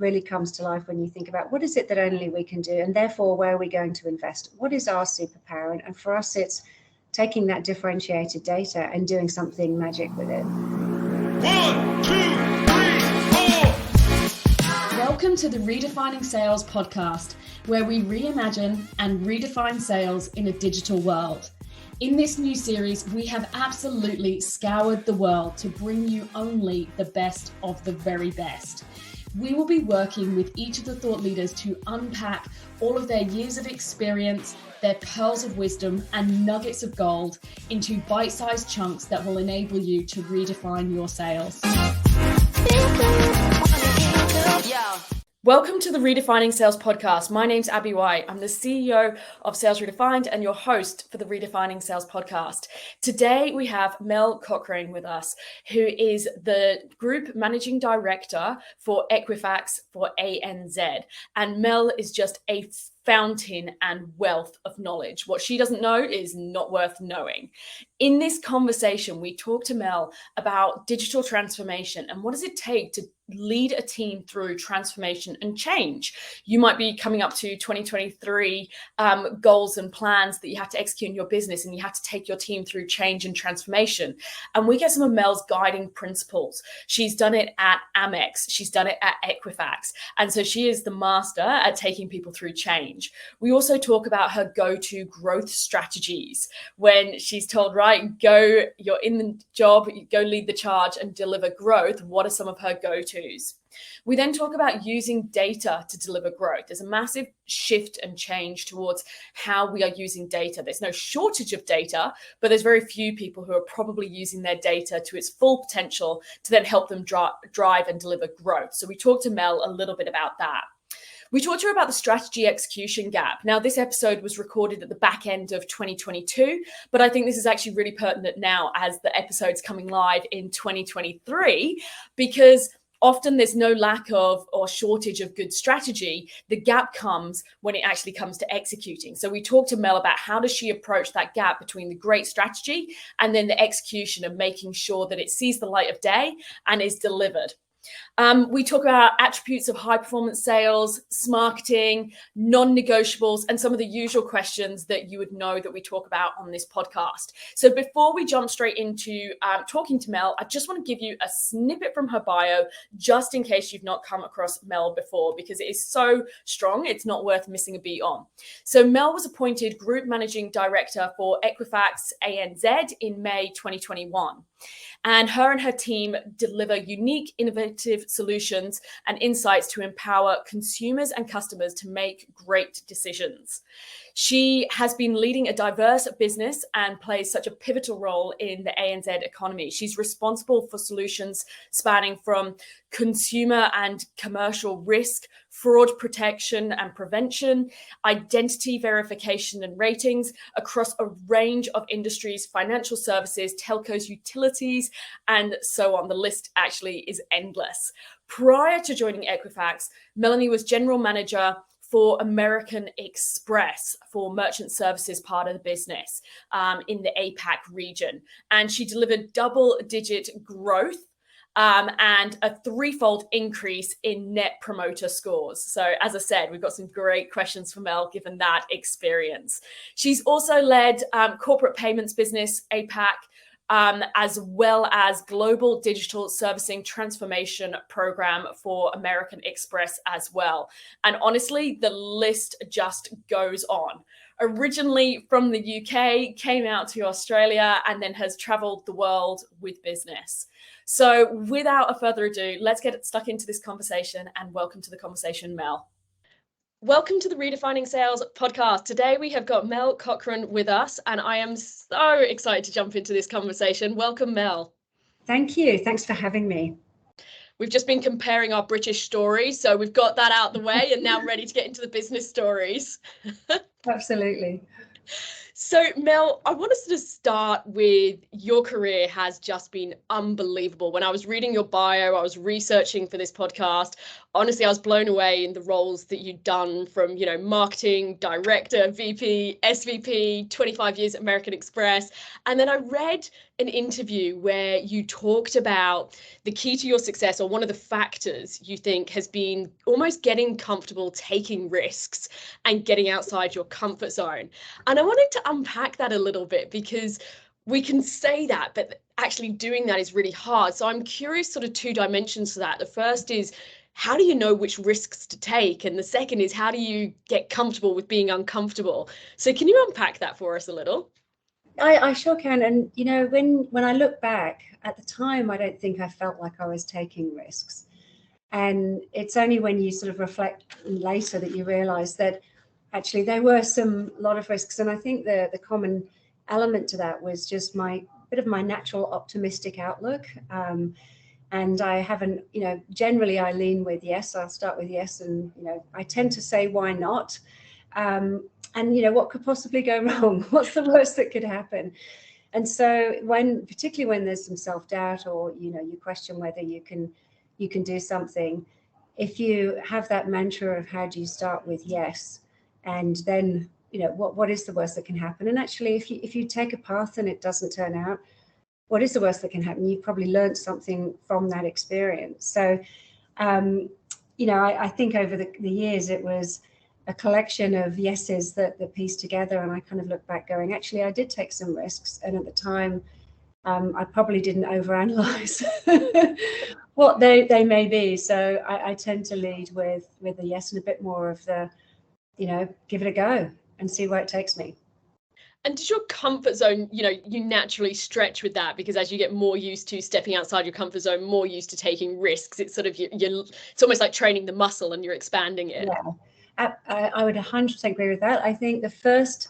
really comes to life when you think about what is it that only we can do, and therefore where are we going to invest? What is our superpower? And for us, it's taking that differentiated data and doing something magic with it. 1, 2, 3, 4. Welcome to the Redefining Sales podcast, where we reimagine and redefine sales in a digital world. In this new series, we have absolutely scoured the world to bring you only the best of the very best. We will be working with each of the thought leaders to unpack all of their years of experience, their pearls of wisdom and nuggets of gold into bite-sized chunks that will enable you to redefine your sales. Welcome to the Redefining Sales podcast. My name's Abby White. I'm the CEO of Sales Redefined and your host for the Redefining Sales podcast. Today we have Mel Cochrane with us, who is the Group Managing Director for Equifax for ANZ. And Mel is just a fountain and wealth of knowledge. What she doesn't know is not worth knowing. In this conversation, we talk to Mel about digital transformation and what does it take to lead a team through transformation and change. You might be coming up to 2023 goals and plans that you have to execute in your business, and you have to take your team through change and transformation. And we get some of Mel's guiding principles. She's done it at Amex. She's done it at Equifax. And so she is the master at taking people through change. We also talk about her go-to growth strategies when she's told, right, go, you're in the job, go lead the charge and deliver growth. What are some of her go-tos? We then talk about using data to deliver growth. There's a massive shift and change towards how we are using data. There's no shortage of data, but there's very few people who are probably using their data to its full potential to then help them drive and deliver growth. So we talked to Mel a little bit about that. We talked to her about the strategy execution gap. Now, this episode was recorded at the back end of 2022, but I think this is actually really pertinent now as the episode's coming live in 2023, because often there's no lack of or shortage of good strategy. The gap comes when it actually comes to executing. So we talked to Mel about how does she approach that gap between the great strategy and then the execution of making sure that it sees the light of day and is delivered. We talk about attributes of high performance sales, marketing, non-negotiables, and some of the usual questions that you would know that we talk about on this podcast. So before we jump straight into talking to Mel, I just want to give you a snippet from her bio, just in case you've not come across Mel before, because it is so strong, it's not worth missing a beat on. So Mel was appointed Group Managing Director for Equifax ANZ in May 2021. And her team deliver unique, innovative solutions and insights to empower consumers and customers to make great decisions. She has been leading a diverse business and plays such a pivotal role in the ANZ economy. She's responsible for solutions spanning from consumer and commercial risk, fraud protection and prevention, identity verification and ratings across a range of industries, financial services, telcos, utilities, and so on. The list actually is endless. Prior to joining Equifax, Melanie was general manager for American Express for merchant services part of the business in the APAC region. And she delivered double-digit growth and a threefold increase in net promoter scores. So as I said, we've got some great questions for Mel given that experience. She's also led corporate payments business, APAC, as well as global digital servicing transformation program for American Express as well. And honestly, the list just goes on. Originally from the UK, came out to Australia, and then has traveled the world with business. So without a further ado, let's get stuck into this conversation, and welcome to the conversation, Mel. Welcome to the Redefining Sales podcast. Today we have got Mel Cochrane with us, and I am so excited to jump into this conversation. Welcome, Mel. Thank you. Thanks for having me. We've just been comparing our British stories, so we've got that out the way and now ready to get into the business stories. Absolutely. So Mel, I want us to start with your career has just been unbelievable. When I was reading your bio, I was researching for this podcast. Honestly, I was blown away in the roles that you'd done from, marketing, director, VP, SVP, 25 years at American Express. And then I read an interview where you talked about the key to your success, or one of the factors you think has been almost getting comfortable taking risks and getting outside your comfort zone. And I wanted to unpack that a little bit, because we can say that, but actually doing that is really hard. So I'm curious, sort of two dimensions to that. The first is, how do you know which risks to take? And the second is, how do you get comfortable with being uncomfortable? So can you unpack that for us a little? I sure can. And, you know, when I look back at the time, I don't think I felt like I was taking risks. And it's only when you sort of reflect later that you realize that actually there were a lot of risks. And I think the common element to that was just my bit of my natural optimistic outlook. And I haven't, you know, generally I lean with yes. I'll start with yes. And, you know, I tend to say, why not? And, you know, what could possibly go wrong? What's the worst that could happen? And so particularly when there's some self-doubt, or, you know, you question whether you can do something, if you have that mantra of how do you start with yes, and then, you know, what is the worst that can happen? And actually, if you take a path and it doesn't turn out, what is the worst that can happen? You've probably learned something from that experience. So, you know, I think over the years, it was a collection of yeses that pieced together. And I kind of look back going, actually, I did take some risks. And at the time, I probably didn't overanalyze what they may be. So I tend to lead with a yes, and a bit more of the, you know, give it a go and see where it takes me. And does your comfort zone, you know, you naturally stretch with that, because as you get more used to stepping outside your comfort zone, more used to taking risks, it's sort of it's almost like training the muscle and you're expanding it. Yeah, I would 100% agree with that. I think the first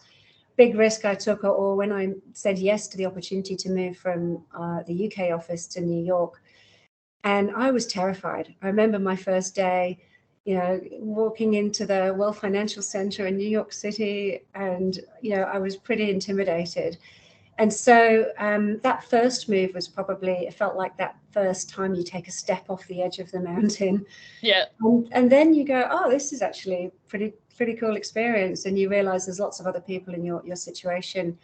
big risk I took, or when I said yes to the opportunity to move from the UK office to New York, and I was terrified. I remember my first day, you know, walking into the World Financial Center in New York City, and, you know, I was pretty intimidated. And so that first move was probably, it felt like that first time you take a step off the edge of the mountain. Yeah. And then you go, oh, this is actually pretty cool experience. And you realize there's lots of other people in your situation.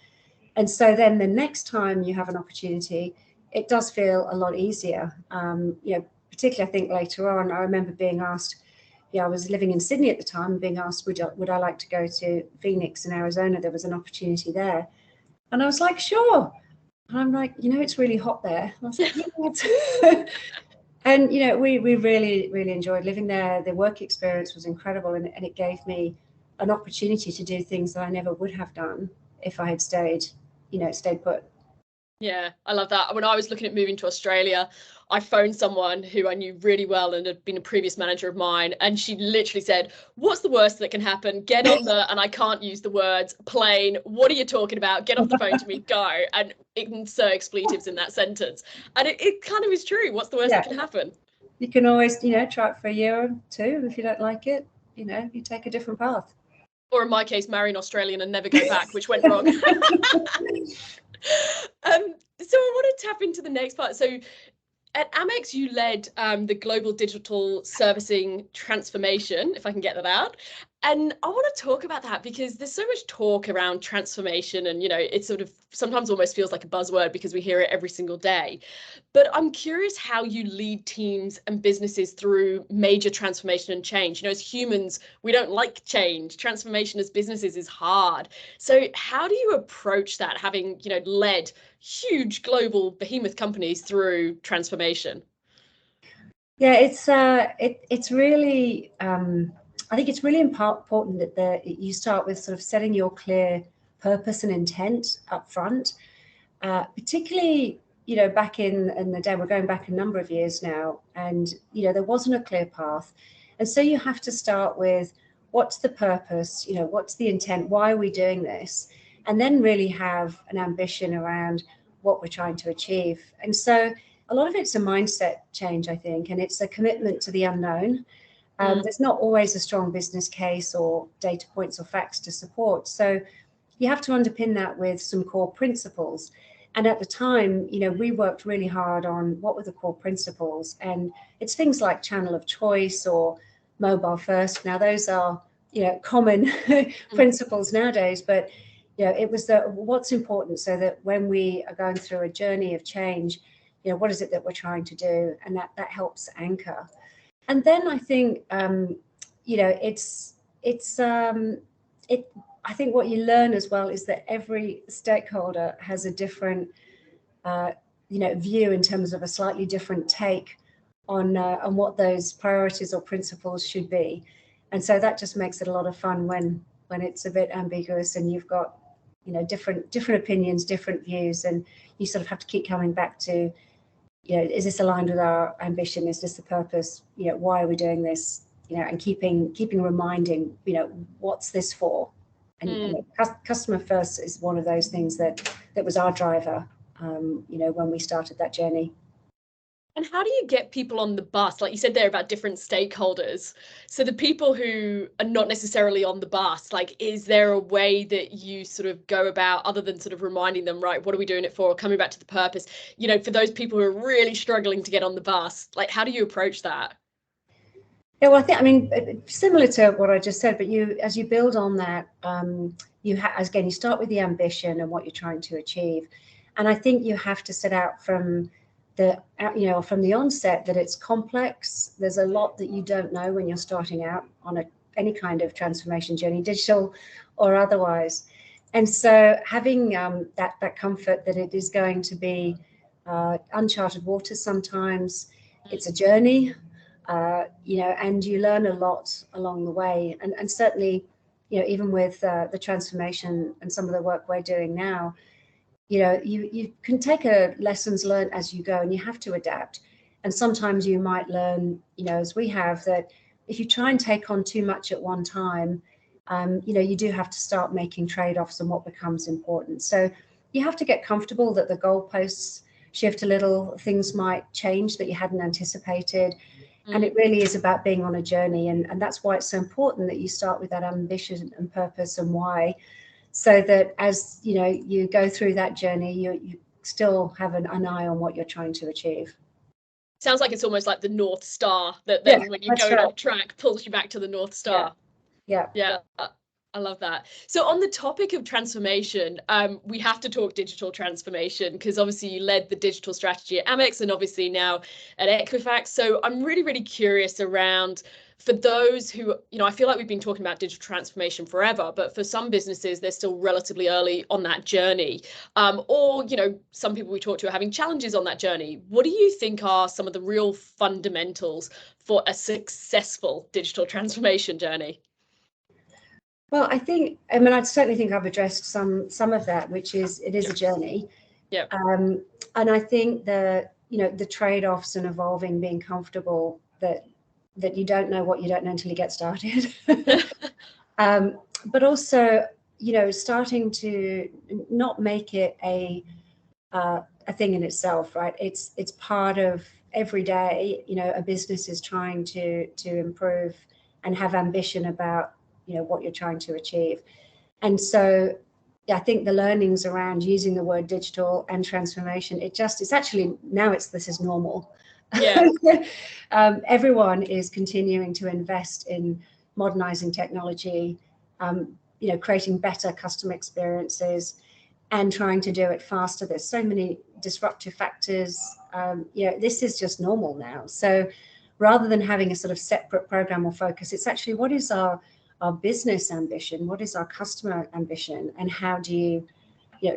And so then the next time you have an opportunity, it does feel a lot easier. You know, particularly I think later on, I remember being asked, I was living in Sydney at the time, being asked, would I like to go to Phoenix in Arizona? There was an opportunity there. And I was like, sure. And I'm like, you know, it's really hot there. And I was like, yeah. And, you know, we really, really enjoyed living there. The work experience was incredible. And it gave me an opportunity to do things that I never would have done if I had stayed put. Yeah, I love that. When I was looking at moving to Australia, I phoned someone who I knew really well and had been a previous manager of mine. And she literally said, what's the worst that can happen? Get on and I can't use the words, plane. What are you talking about? Get off the phone to me, go. And insert expletives in that sentence. And it kind of is true. What's the worst that can happen? You can always, you know, try it for a year or two. If you don't like it, you know, you take a different path. Or in my case, marry an Australian and never go back, which went wrong. So I want to tap into the next part. So at Amex, you led the global digital servicing transformation, if I can get that out. And I want to talk about that because there's so much talk around transformation, and, you know, it sort of sometimes almost feels like a buzzword because we hear it every single day. But I'm curious how you lead teams and businesses through major transformation and change. You know, as humans, we don't like change. Transformation as businesses is hard. So how do you approach that, having, you know, led huge global behemoth companies through transformation? Yeah, it's really I think it's really important that you start with sort of setting your clear purpose and intent up front, particularly, you know, back in the day. We're going back a number of years now, and, you know, there wasn't a clear path, and so you have to start with what's the purpose, you know, what's the intent, why are we doing this, and then really have an ambition around what we're trying to achieve. And so a lot of it's a mindset change, I think, and it's a commitment to the unknown. There's not always a strong business case or data points or facts to support. So you have to underpin that with some core principles. And at the time, you know, we worked really hard on what were the core principles. And it's things like channel of choice or mobile first. Now, those are, you know, common principles nowadays, but, it was what's important, so that when we are going through a journey of change, what is it that we're trying to do, and that helps anchor. And then I think I think what you learn as well is that every stakeholder has a different view, in terms of a slightly different take on what those priorities or principles should be. And so that just makes it a lot of fun when it's a bit ambiguous and you've got different opinions, different views, and you sort of have to keep coming back to, is this aligned with our ambition? Is this the purpose? Why are we doing this? And keeping reminding, what's this for? And customer first is one of those things that was our driver, when we started that journey. And how do you get people on the bus? Like you said there about different stakeholders. So the people who are not necessarily on the bus, like, is there a way that you sort of go about, other than sort of reminding them, right, what are we doing it for? Coming back to the purpose, for those people who are really struggling to get on the bus, like, how do you approach that? Yeah, well, I mean, similar to what I just said, but as you build on that, you start with the ambition and what you're trying to achieve. And I think you have to set out from the onset that it's complex. There's a lot that you don't know when you're starting out on any kind of transformation journey, digital or otherwise. And so having that comfort that it is going to be uncharted waters sometimes. It's a journey, and you learn a lot along the way. And certainly, even with the transformation and some of the work we're doing now, you can take lessons learned as you go, and you have to adapt. And sometimes you might learn, as we have, that if you try and take on too much at one time, you do have to start making trade-offs on what becomes important. So you have to get comfortable that the goalposts shift a little, things might change that you hadn't anticipated. And it really is about being on a journey. And that's why it's so important that you start with that ambition and purpose and why, so that as you go through that journey, you still have an eye on what you're trying to achieve. Sounds like it's almost like the North Star that then when you're going off track pulls you back to the North Star. Yeah. I love that. So on the topic of transformation, we have to talk digital transformation, because obviously you led the digital strategy at Amex and obviously now at Equifax. So I'm really, really curious around, for those who, I feel like we've been talking about digital transformation forever, but for some businesses, they're still relatively early on that journey. Or, some people we talk to are having challenges on that journey. What do you think are some of the real fundamentals for a successful digital transformation journey? Well, I certainly think I've addressed some of that, which is it is a journey. Yeah. And I think the trade-offs and evolving, being comfortable that you don't know what you don't know until you get started. But also, starting to not make it a thing in itself, right? It's part of every day. A business is trying to improve and have ambition about what you're trying to achieve. And so I think the learnings around using the word digital and transformation, it's actually now this is normal. Yeah. Everyone is continuing to invest in modernizing technology, creating better customer experiences and trying to do it faster. There's so many disruptive factors. This is just normal now. So rather than having a sort of separate program or focus, it's actually, what is our business ambition? What is our customer ambition? And how do you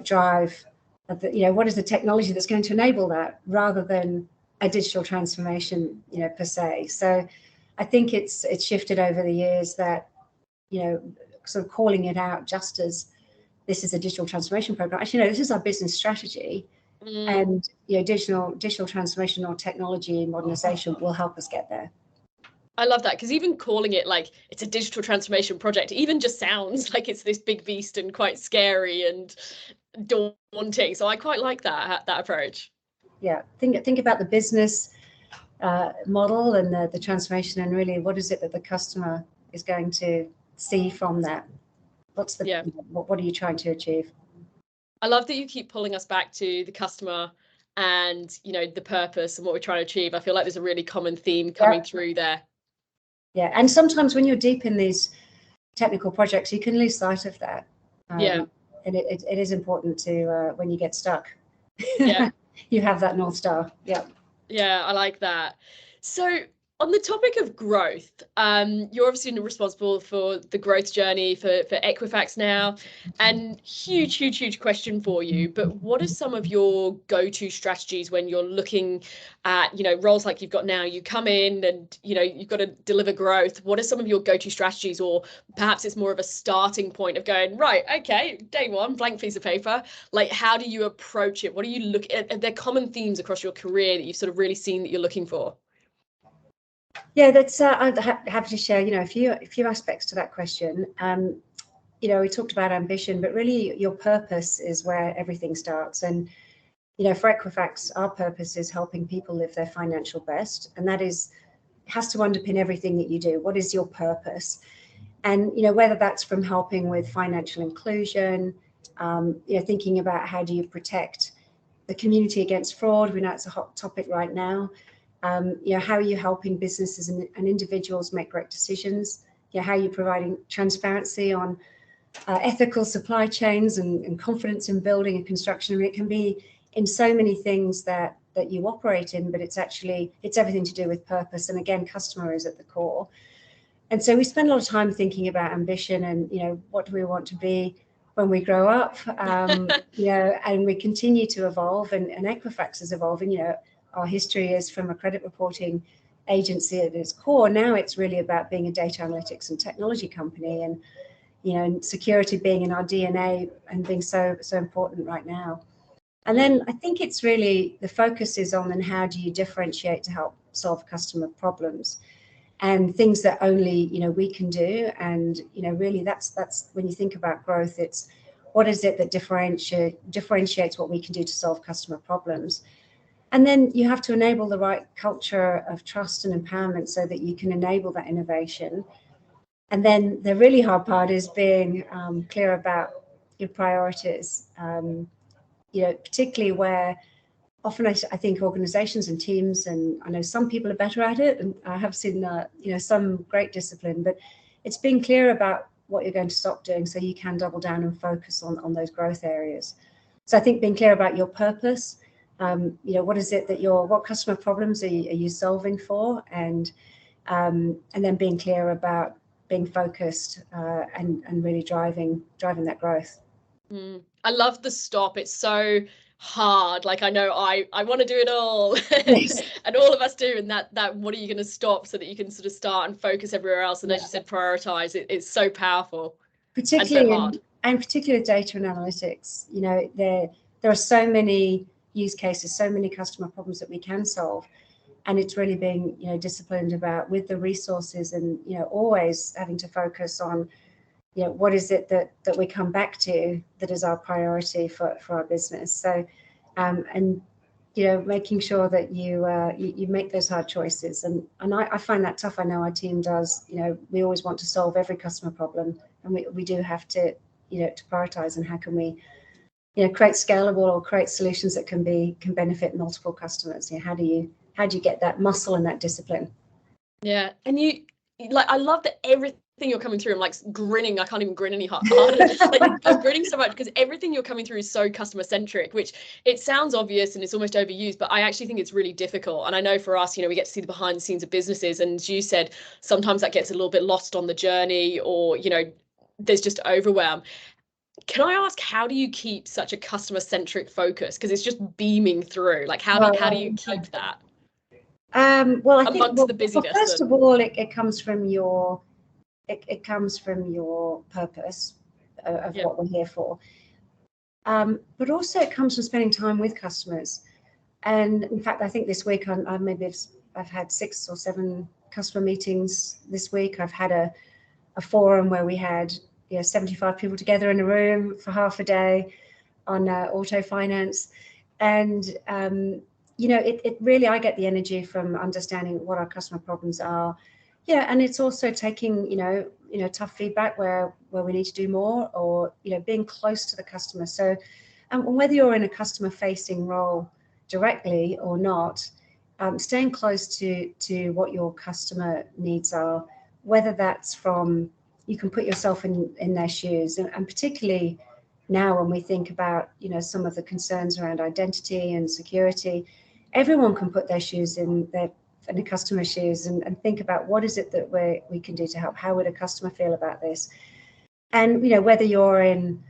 drive, what is the technology that's going to enable that, rather than a digital transformation, per se. So I think it's shifted over the years that, sort of calling it out just as this is a digital transformation program. Actually, no, this is our business strategy. And digital transformation or technology modernization will help us get there. I love that, because even calling it like it's a digital transformation project even just sounds like it's this big beast and quite scary and daunting. So I quite like that approach. Yeah, think about the business model and the transformation, and really what is it that the customer is going to see from that? What are you trying to achieve? I love that you keep pulling us back to the customer and the purpose and what we're trying to achieve. I feel like there's a really common theme coming through there. Yeah, and sometimes when you're deep in these technical projects, you can lose sight of that. it is important to when you get stuck, Yeah. you have that North Star. Yeah. Yeah, I like that. So on the topic of growth, you're obviously responsible for the growth journey for Equifax now, and huge question for you. But what are some of your go-to strategies when you're looking at, roles like you've got now? You come in and, you've got to deliver growth. What are some of your go-to strategies? Or perhaps it's more of a starting point of going, right, okay, day one, blank piece of paper. Like, how do you approach it? What do you look at? Are there common themes across your career that you've sort of really seen that you're looking for? Yeah, that's I'd happy to share, a few aspects to that question. We talked about ambition, but really your purpose is where everything starts. And, for Equifax, our purpose is helping people live their financial best. And that has to underpin everything that you do. What is your purpose? And, whether that's from helping with financial inclusion, thinking about how do you protect the community against fraud. We know it's a hot topic right now. How are you helping businesses and individuals make great decisions? How are you providing transparency on ethical supply chains and confidence in building and construction? I mean, it can be in so many things that you operate in, but it's everything to do with purpose. And again, customer is at the core. And so we spend a lot of time thinking about ambition and, what do we want to be when we grow up? And we continue to evolve, and Equifax is evolving. Our history is from a credit reporting agency at its core. Now it's really about being a data analytics and technology company, and and security being in our DNA and being so important right now. And then I think it's really the focus is on then how do you differentiate to help solve customer problems and things that only we can do. And really that's when you think about growth, it's what is it that differentiates what we can do to solve customer problems. And then you have to enable the right culture of trust and empowerment so that you can enable that innovation. And then the really hard part is being clear about your priorities, particularly where often I think organizations and teams, and I know some people are better at it, and I have seen some great discipline, but it's being clear about what you're going to stop doing so you can double down and focus on those growth areas. So I think being clear about your purpose, what is it that what customer problems are you solving for, and then being clear about being focused and really driving that growth. I love the stop. It's so hard. Like, I know I want to do it all. Yes. And all of us do. And that what are you going to stop so that you can sort of start and focus everywhere else? And as you said, prioritize. It's so powerful. Particularly and particularly data and analytics. There are so many use cases, so many customer problems that we can solve. And it's really being, disciplined about with the resources and, always having to focus on, what is it that we come back to that is our priority for our business. So, making sure that you make those hard choices. And I find that tough. I know our team does. We always want to solve every customer problem, and we do have to, to prioritize. And how can we, create scalable or create solutions that can benefit multiple customers? How do you get that muscle and that discipline? Yeah, and I love that everything you're coming through. I'm like grinning. I can't even grin any harder. I'm grinning so much because everything you're coming through is so customer centric, which it sounds obvious and it's almost overused, but I actually think it's really difficult. And I know for us, we get to see the behind the scenes of businesses. And as you said, sometimes that gets a little bit lost on the journey, or, there's just overwhelm. Can I ask, how do you keep such a customer centric focus? Because it's just beaming through. Like, how do you keep that? Well, I think the busyness. First of all, it comes from your purpose of what we're here for, but also it comes from spending time with customers. And in fact, I think this week I've had 6 or 7 customer meetings this week. I've had a forum where we had 75 people together in a room for half a day on auto finance, and it really, I get the energy from understanding what our customer problems are. And it's also taking, tough feedback where we need to do more, or, being close to the customer. So whether you're in a customer facing role directly or not, staying close to what your customer needs are, whether that's from, you can put yourself in their shoes, and particularly now when we think about, some of the concerns around identity and security, everyone can put their shoes in the customer's shoes and think about what is it that we can do to help. How would a customer feel about this? And, whether you're in,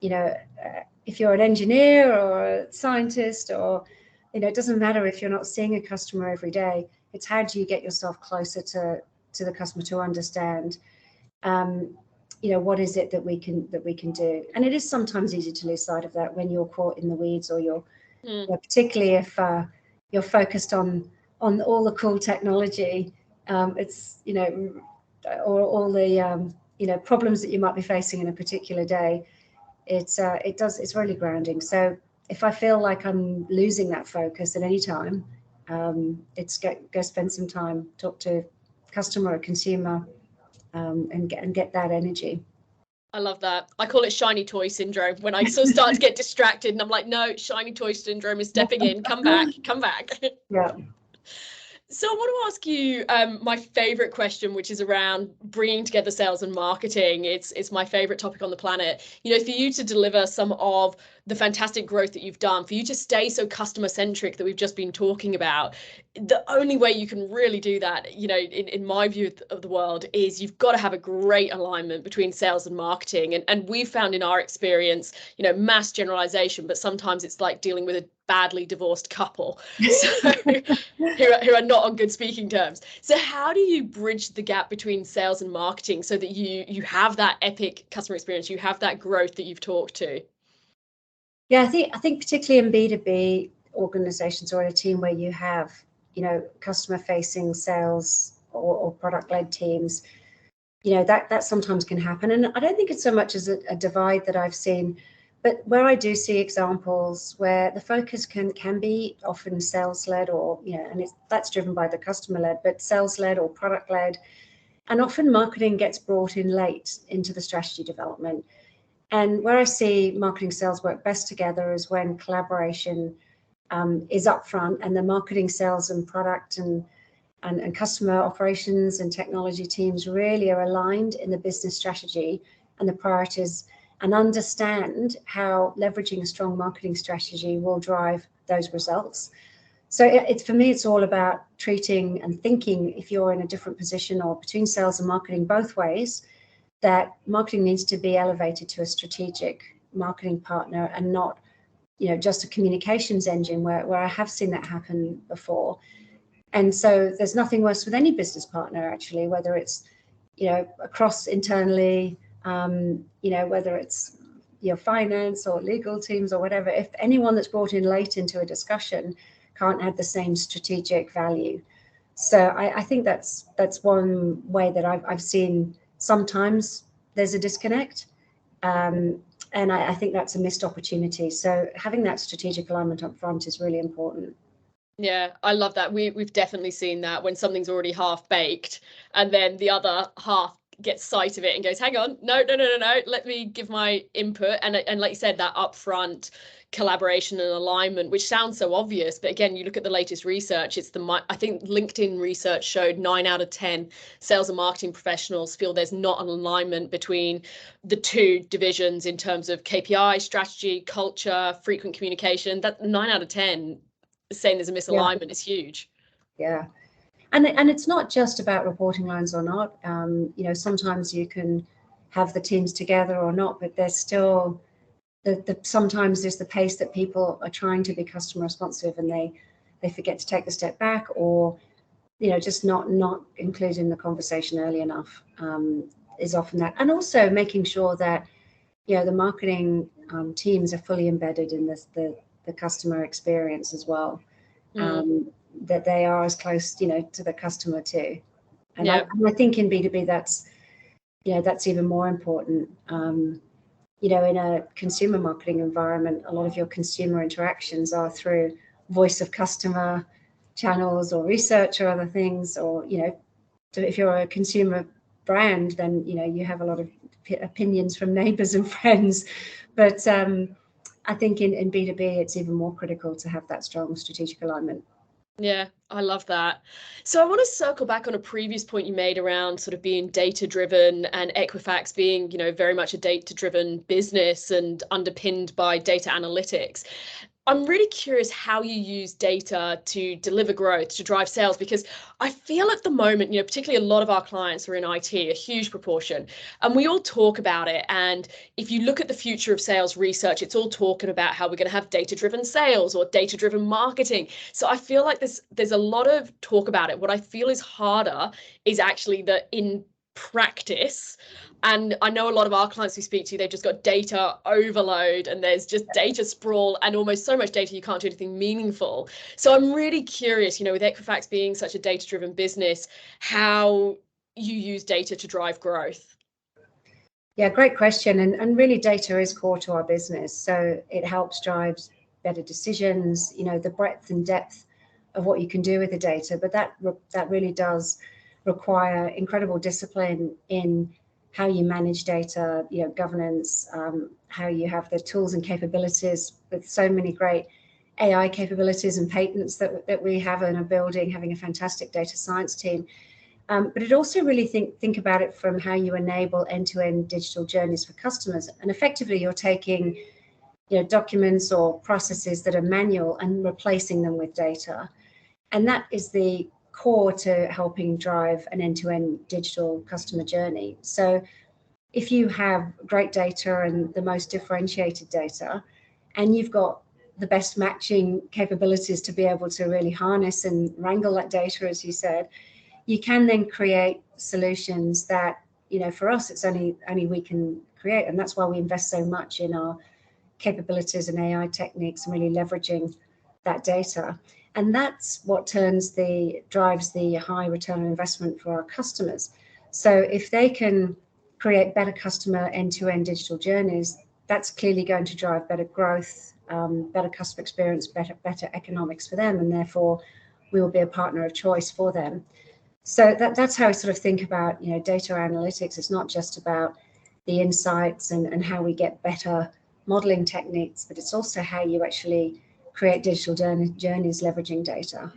if you're an engineer or a scientist, or, it doesn't matter if you're not seeing a customer every day. It's how do you get yourself closer to the customer to understand, what is it that we can do. And it is sometimes easy to lose sight of that when you're caught in the weeds, or you're particularly if you're focused on all the cool technology. It's or all the problems that you might be facing in a particular day. It's really grounding. So if I feel like I'm losing that focus at any time, it's go spend some time, talk to customer or consumer, and get that energy. I love that. I call it shiny toy syndrome, when I sort of start to get distracted and I'm like, no, shiny toy syndrome is stepping in. Come back. Yeah. So I want to ask you my favorite question, which is around bringing together sales and marketing. It's my favorite topic on the planet. For you to deliver some of the fantastic growth that you've done, for you to stay so customer centric that we've just been talking about, the only way you can really do that, in my view of the world, is you've got to have a great alignment between sales and marketing. And we've found in our experience, mass generalization, but sometimes it's like dealing with a badly divorced couple, so who are not on good speaking terms. So how do you bridge the gap between sales and marketing so that you have that epic customer experience, you have that growth that you've talked to? Yeah, I think particularly in B2B organizations, or in a team where you have, customer facing sales or product led teams, that sometimes can happen. And I don't think it's so much as a divide that I've seen, but where I do see examples where the focus can be often sales led, or, and that's driven by the customer led, but sales led or product led. And often marketing gets brought in late into the strategy development. And where I see marketing sales work best together is when collaboration is upfront, and the marketing, sales and product and customer operations and technology teams really are aligned in the business strategy and the priorities, and understand how leveraging a strong marketing strategy will drive those results. So for me, it's all about treating and thinking, if you're in a different position or between sales and marketing, both ways, that marketing needs to be elevated to a strategic marketing partner and not, just a communications engine, where I have seen that happen before. And so there's nothing worse with any business partner, actually, whether it's, across internally, whether it's your finance or legal teams or whatever. If anyone that's brought in late into a discussion can't add the same strategic value. So I think that's one way that I've seen sometimes there's a disconnect. And I think that's a missed opportunity. So having that strategic alignment up front is really important. Yeah, I love that. We've definitely seen that when something's already half baked and then the other half gets sight of it and goes, hang on, no, let me give my input. And like you said, that upfront collaboration and alignment, which sounds so obvious, but again, you look at the latest research, I think LinkedIn research showed 9 out of 10 sales and marketing professionals feel there's not an alignment between the two divisions in terms of KPI, strategy, culture, frequent communication. That 9 out of 10 saying there's a misalignment is huge. Yeah. And it's not just about reporting lines or not. Sometimes you can have the teams together or not, but there's still sometimes there's the pace that people are trying to be customer responsive and they forget to take the step back, or just not including the conversation early enough is often that. And also making sure that the marketing teams are fully embedded in the customer experience as well. That they are as close to the customer too. And I think in B2B that's even more important. In a consumer marketing environment, a lot of your consumer interactions are through voice of customer channels or research or other things, or so if you're a consumer brand, then you have a lot of opinions from neighbors and friends. But I think in B2B it's even more critical to have that strong strategic alignment. Yeah, I love that. So I want to circle back on a previous point you made around sort of being data driven and Equifax being, very much a data driven business and underpinned by data analytics. I'm really curious how you use data to deliver growth, to drive sales, because I feel at the moment, particularly a lot of our clients are in IT, a huge proportion, and we all talk about it. And if you look at the future of sales research, it's all talking about how we're going to have data-driven sales or data-driven marketing. So I feel like there's a lot of talk about it. What I feel is harder is actually that in practice. And I know a lot of our clients we speak to, they've just got data overload and there's just data sprawl and almost so much data you can't do anything meaningful. So I'm really curious, with Equifax being such a data-driven business, how you use data to drive growth. Yeah, great question. And really data is core to our business. So it helps drive better decisions, the breadth and depth of what you can do with the data. But that really does require incredible discipline in how you manage data, governance, how you have the tools and capabilities with so many great AI capabilities and patents that we have and are building, having a fantastic data science team. But it also really think about it from how you enable end-to-end digital journeys for customers. And effectively, you're taking documents or processes that are manual and replacing them with data. And that is the core to helping drive an end-to-end digital customer journey. So if you have great data and the most differentiated data, and you've got the best matching capabilities to be able to really harness and wrangle that data, as you said, you can then create solutions that, for us, it's only we can create. And that's why we invest so much in our capabilities and AI techniques and really leveraging that data. And that's what drives the high return on investment for our customers. So if they can create better customer end-to-end digital journeys, that's clearly going to drive better growth, better customer experience, better economics for them, and therefore we will be a partner of choice for them. So that's how I sort of think about data analytics. It's not just about the insights and how we get better modeling techniques, but it's also how you actually create digital journeys leveraging data.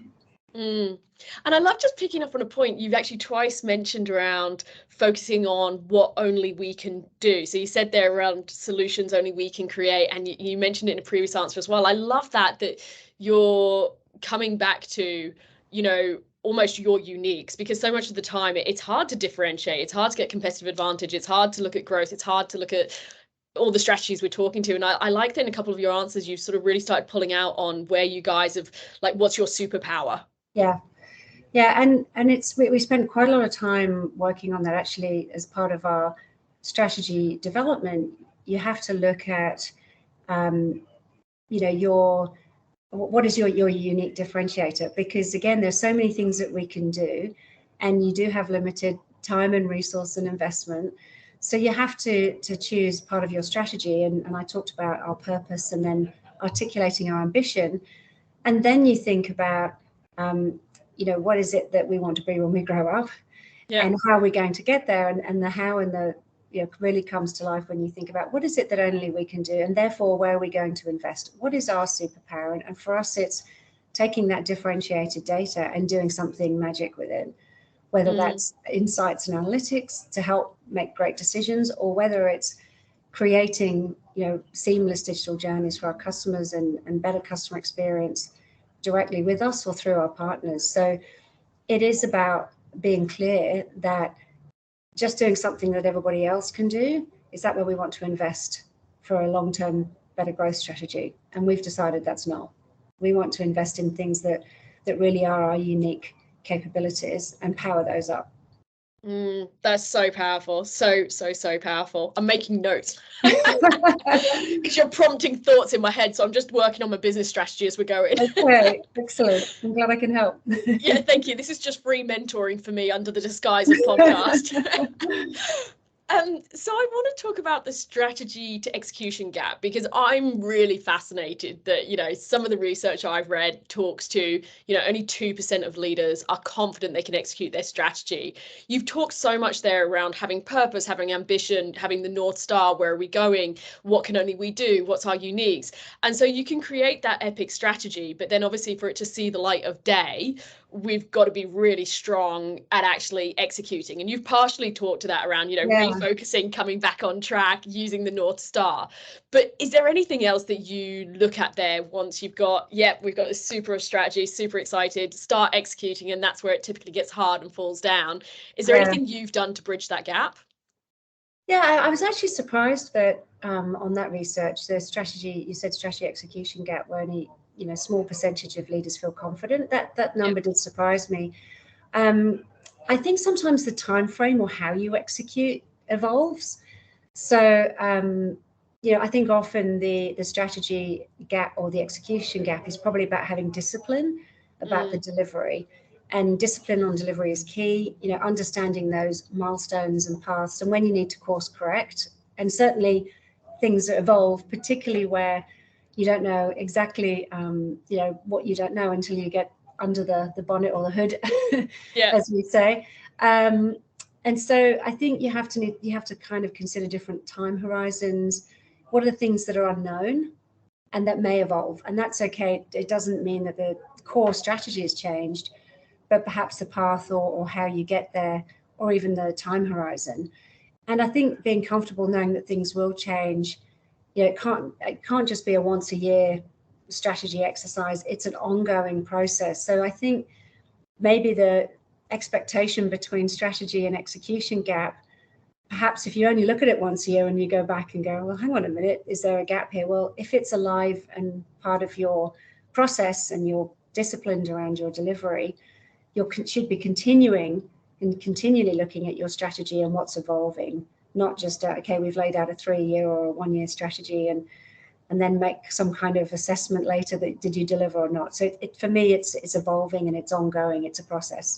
And I love just picking up on a point you've actually twice mentioned around focusing on what only we can do. So you said there around solutions only we can create, and you mentioned it in a previous answer as well. I love that you're coming back to, almost your uniques, because so much of the time it's hard to differentiate. It's hard to get competitive advantage. It's hard to look at growth. It's hard to look at all the strategies we're talking to. And I like that in a couple of your answers, you've sort of really started pulling out on where you guys have, like, what's your superpower? Yeah. And we spent quite a lot of time working on that actually as part of our strategy development. You have to look at, what is your unique differentiator? Because again, there's so many things that we can do, and you do have limited time and resource and investment. So you have to choose part of your strategy. And I talked about our purpose and then articulating our ambition. And then you think about, what is it that we want to be when we grow up, and how are we going to get there? And the how and the really comes to life when you think about what is it that only we can do, and therefore where are we going to invest? What is our superpower? And for us, it's taking that differentiated data and doing something magic with it, whether that's insights and analytics to help make great decisions, or whether it's creating seamless digital journeys for our customers and better customer experience directly with us or through our partners. So it is about being clear that just doing something that everybody else can do, is that where we want to invest for a long-term better growth strategy? And we've decided that's not. We want to invest in things that really are our unique capabilities and power those up. That's so powerful. So powerful. I'm making notes because you're prompting thoughts in my head. So I'm just working on my business strategy as we're going. Okay, excellent. I'm glad I can help. Yeah, thank you. This is just free mentoring for me under the disguise of podcast. So I want to talk about the strategy to execution gap, because I'm really fascinated that, some of the research I've read talks to, only 2% of leaders are confident they can execute their strategy. You've talked so much there around having purpose, having ambition, having the North Star, where are we going? What can only we do? What's our uniques? And so you can create that epic strategy, but then obviously for it to see the light of day, we've got to be really strong at actually executing. And you've partially talked to that around, refocusing, coming back on track, using the North Star. But is there anything else that you look at there once you've got, we've got this super strategy, super excited, start executing, and that's where it typically gets hard and falls down? Is there anything you've done to bridge that gap? Yeah, I was actually surprised that on that research, the strategy, you said strategy execution gap, where only small percentage of leaders feel confident. That number did surprise me. I think sometimes the time frame or how you execute evolves. So I think often the strategy gap or the execution gap is probably about having discipline about the delivery. And discipline on delivery is key, understanding those milestones and paths and when you need to course correct. And certainly things evolve, particularly where you don't know exactly, what you don't know until you get under the bonnet or the hood, as we say. And so I think you have to kind of consider different time horizons. What are the things that are unknown and that may evolve? And that's okay. It doesn't mean that the core strategy has changed, but perhaps the path or how you get there, or even the time horizon. And I think being comfortable knowing that things will change, it can't just be a once a year strategy exercise. It's an ongoing process. So I think maybe the expectation between strategy and execution gap, perhaps if you only look at it once a year and you go back and go, well, hang on a minute, is there a gap here? Well, if it's alive and part of your process and you're disciplined around your delivery, you should be continually looking at your strategy and what's evolving, not just, okay, we've laid out a 3-year or a 1-year strategy and then make some kind of assessment later that did you deliver or not. So for me, it's evolving and it's ongoing. It's a process.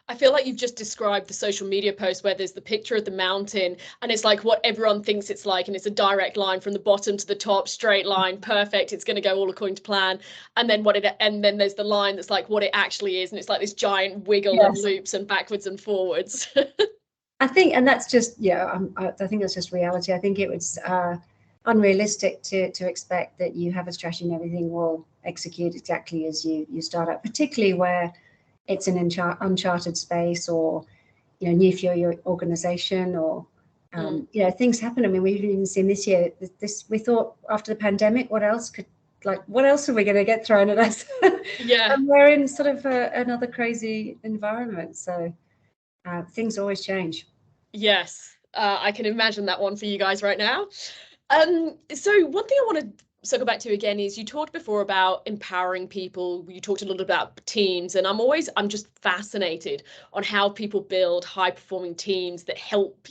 I feel like you've just described the social media post where there's the picture of the mountain and it's like what everyone thinks it's like, and it's a direct line from the bottom to the top, straight line, perfect, it's going to go all according to plan. And then then there's the line that's like what it actually is, and it's like this giant wiggle and loops and backwards and forwards. I think, and that's just I think that's just reality. I think it was unrealistic to expect that you have a strategy and everything will execute exactly as you start out, particularly where it's an uncharted space or new for your organization or things happen. I mean, we've even seen this year we thought after the pandemic, what else are we going to get thrown at us? And we're in sort of another crazy environment, so things always change. Yes, I can imagine that one for you guys right now. So one thing I want to circle back to again is you talked before about empowering people. You talked a little about teams, and I'm just fascinated on how people build high performing teams that help,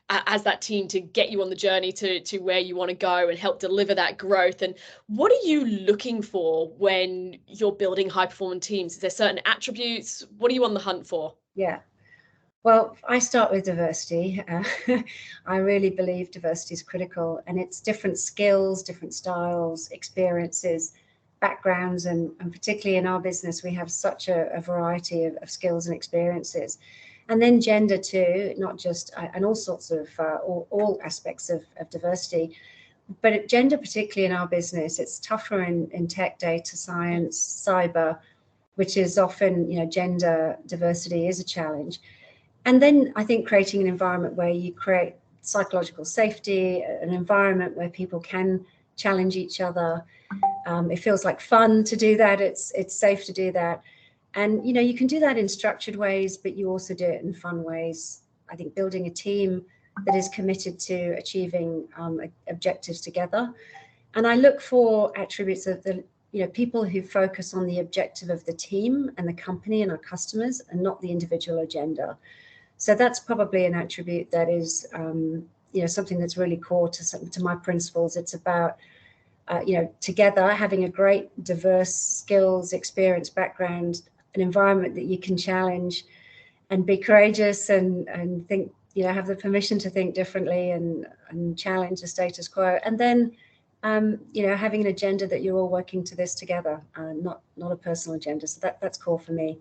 as that team to get you on the journey to where you want to go and help deliver that growth. And what are you looking for when you're building high performing teams? Is there certain attributes? What are you on the hunt for? Yeah. Well, I start with diversity. I really believe diversity is critical, and it's different skills, different styles, experiences, backgrounds, and particularly in our business, we have such a variety of skills and experiences. And then gender too, not just, and all sorts of, all aspects of diversity. But gender, particularly in our business, it's tougher in tech, data science, cyber, which is often, gender diversity is a challenge. And then I think creating an environment where you create psychological safety, an environment where people can challenge each other. It feels like fun to do that. It's safe to do that. And, you can do that in structured ways, but you also do it in fun ways. I think building a team that is committed to achieving objectives together. And I look for attributes of the, people who focus on the objective of the team and the company and our customers and not the individual agenda. So that's probably an attribute that is, something that's really core to my principles. It's about, together having a great, diverse skills, experience, background, an environment that you can challenge and be courageous and think have the permission to think differently and challenge the status quo. And then, having an agenda that you're all working to this together, not a personal agenda. So that's cool for me.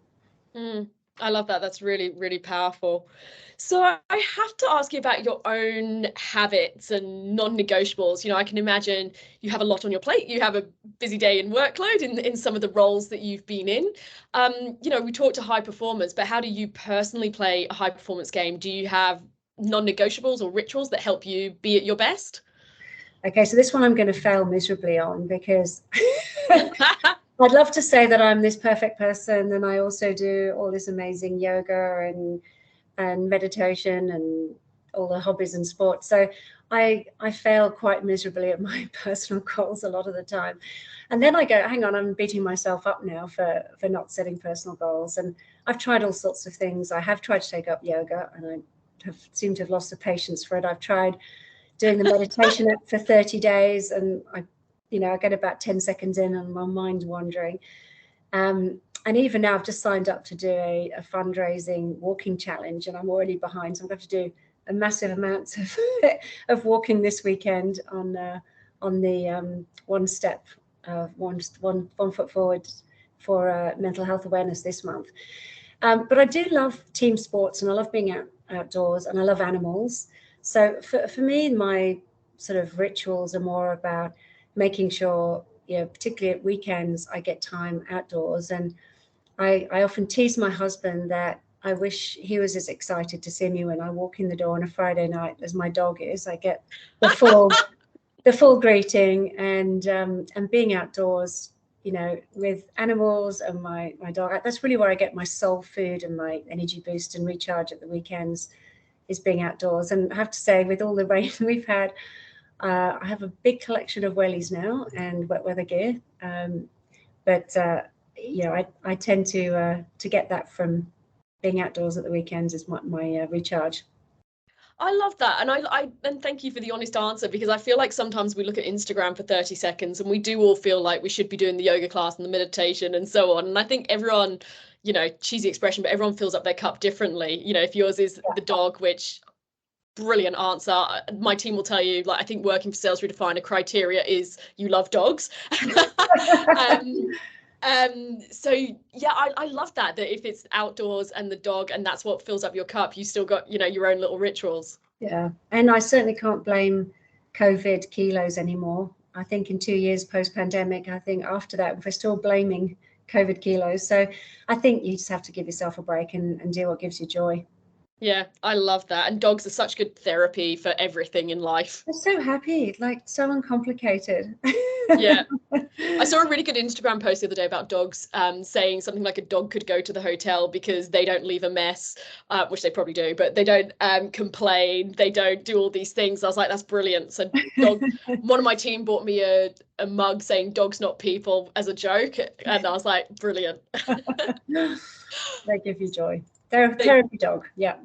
I love that. That's really, really powerful. So I have to ask you about your own habits and non-negotiables. I can imagine you have a lot on your plate. You have a busy day in workload in some of the roles that you've been in. We talked to high performers, but how do you personally play a high performance game? Do you have non-negotiables or rituals that help you be at your best? Okay, so this one I'm going to fail miserably on, because I'd love to say that I'm this perfect person, and I also do all this amazing yoga and meditation and all the hobbies and sports. So I fail quite miserably at my personal goals a lot of the time. And then I go, hang on, I'm beating myself up now for not setting personal goals. And I've tried all sorts of things. I have tried to take up yoga, and I seem to have lost the patience for it. I've tried doing the meditation for 30 days, and I get about 10 seconds in and my mind's wandering. And even now I've just signed up to do a fundraising walking challenge, and I'm already behind. So I'm going to do a massive amount of walking this weekend on the one foot forward for mental health awareness this month. But I do love team sports, and I love being outdoors, and I love animals. So for me, my sort of rituals are more about making sure, particularly at weekends, I get time outdoors. And I often tease my husband that I wish he was as excited to see me when I walk in the door on a Friday night as my dog is. I get the full greeting, and being outdoors, with animals and my dog. That's really where I get my soul food and my energy boost and recharge at the weekends, is being outdoors. And I have to say, with all the rain we've had, I have a big collection of wellies now and wet weather gear. But I tend to get that from being outdoors at the weekends is my recharge. I love that. And thank you for the honest answer, because I feel like sometimes we look at Instagram for 30 seconds and we do all feel like we should be doing the yoga class and the meditation and so on. And I think everyone, cheesy expression, but everyone fills up their cup differently. If yours is the dog, which brilliant answer. My team will tell you, like, I think working for Sales Redefined, a criteria is you love dogs. So yeah, I love that if it's outdoors and the dog and that's what fills up your cup, you still got, your own little rituals. Yeah. And I certainly can't blame COVID kilos anymore. I think in 2 years post-pandemic, I think after that, we're still blaming COVID kilos. So I think you just have to give yourself a break and do what gives you joy. Yeah, I love that. And dogs are such good therapy for everything in life. They're so happy, like so uncomplicated. Yeah. I saw a really good Instagram post the other day about dogs, saying something like a dog could go to the hotel because they don't leave a mess, which they probably do, but they don't complain. They don't do all these things. I was like, that's brilliant. So one of my team bought me a mug saying dogs not people as a joke. And I was like, brilliant. They give you joy. They're a therapy dog. Yeah.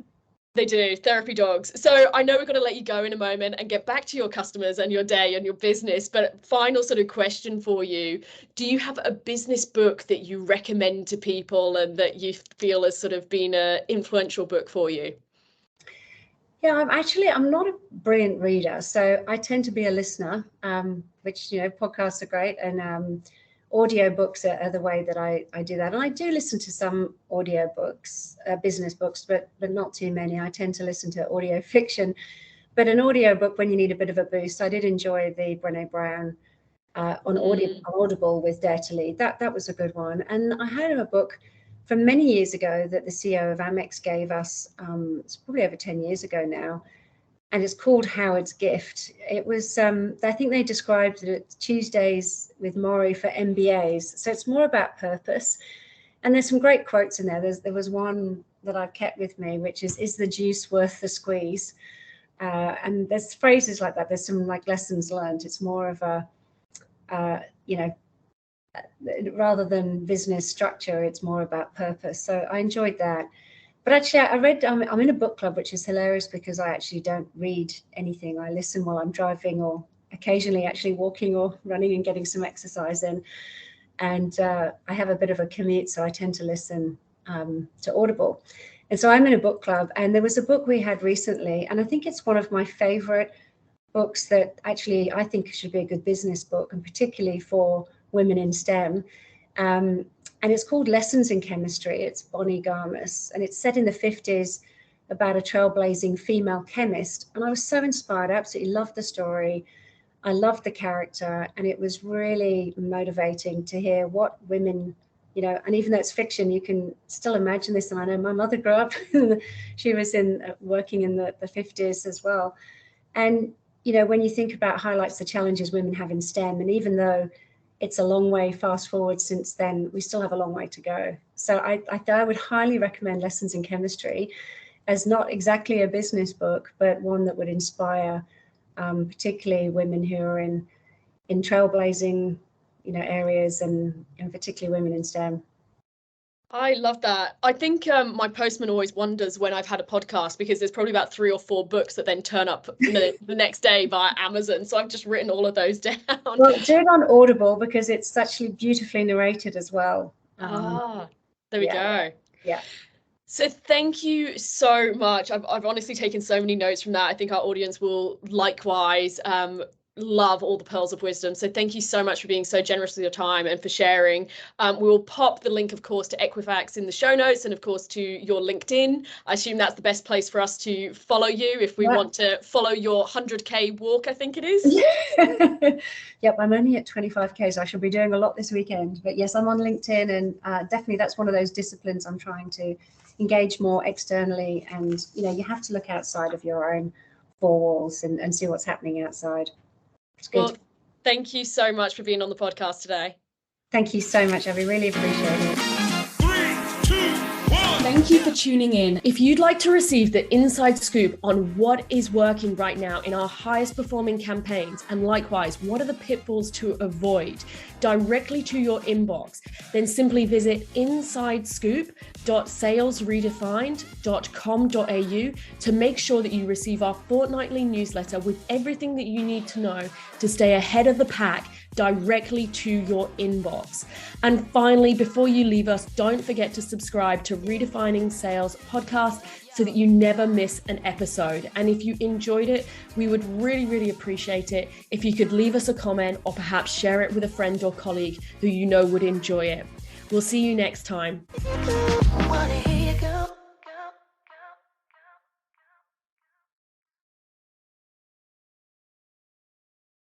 They do, therapy dogs. So I know we're going to let you go in a moment and get back to your customers and your day and your business, but final sort of question for you. Do you have a business book that you recommend to people and that you feel has sort of been an influential book for you? Yeah, I'm not a brilliant reader, so I tend to be a listener, which, podcasts are great, and audio books are the way that I do that. And I do listen to some audio books, business books, but not too many. I tend to listen to audio fiction, but an audio book when you need a bit of a boost. I did enjoy the Brené Brown on Audible with Dare to Lead. That was a good one. And I had a book from many years ago that the CEO of Amex gave us. It's probably over 10 years ago now. And it's called Howard's Gift. It was, I think they described it as Tuesdays with Maury for MBAs. So it's more about purpose. And there's some great quotes in there. There was one that I've kept with me, which is the juice worth the squeeze? And there's phrases like that. There's some like lessons learned. It's more of a, rather than business structure, it's more about purpose. So I enjoyed that. But actually, I read, I'm in a book club, which is hilarious because I actually don't read anything. I listen while I'm driving or occasionally actually walking or running and getting some exercise in. And I have a bit of a commute, so I tend to listen to Audible. And so I'm in a book club, and there was a book we had recently, and I think it's one of my favorite books that actually I think should be a good business book, and particularly for women in STEM. And it's called Lessons in Chemistry. It's Bonnie Garmus, and it's set in the 50s about a trailblazing female chemist. And I was so inspired. I absolutely loved the story. I loved the character, and it was really motivating to hear what women, and even though it's fiction, you can still imagine this. And I know my mother grew up, she was working in the 50s as well. And, when you think about highlights the challenges women have in STEM, and even though it's a long way fast forward since then, we still have a long way to go. So I would highly recommend Lessons in Chemistry as not exactly a business book, but one that would inspire particularly women who are in trailblazing, areas, and particularly women in STEM. I love that. I think my postman always wonders when I've had a podcast, because there's probably about 3 or 4 books that then turn up the next day via Amazon. So I've just written all of those down. Well, do it on Audible, because it's actually beautifully narrated as well. There we go. Yeah. So thank you so much. I've honestly taken so many notes from that. I think our audience will likewise love all the pearls of wisdom. So thank you so much for being so generous with your time and for sharing. We will pop the link, of course, to Equifax in the show notes, and of course to your LinkedIn. I assume that's the best place for us to follow you if we want to follow your 100K walk, I think it is. Yep, I'm only at 25K, so I shall be doing a lot this weekend. But yes, I'm on LinkedIn, and definitely that's one of those disciplines I'm trying to engage more externally. And you have to look outside of your own 4 walls and see what's happening outside. It's good. Well, thank you so much for being on the podcast today. Thank you so much, Abby. Really appreciate it. 3, 2, 1. Thank you for tuning in. If you'd like to receive the inside scoop on what is working right now in our highest performing campaigns, and likewise, what are the pitfalls to avoid directly to your inbox, then simply visit insidescoop.salesredefined.com.au to make sure that you receive our fortnightly newsletter with everything that you need to know to stay ahead of the pack directly to your inbox. And finally, before you leave us, don't forget to subscribe to Redefining Sales podcast so that you never miss an episode. And if you enjoyed it, we would really, really appreciate it if you could leave us a comment, or perhaps share it with a friend or colleague who you know would enjoy it. We'll see you next time.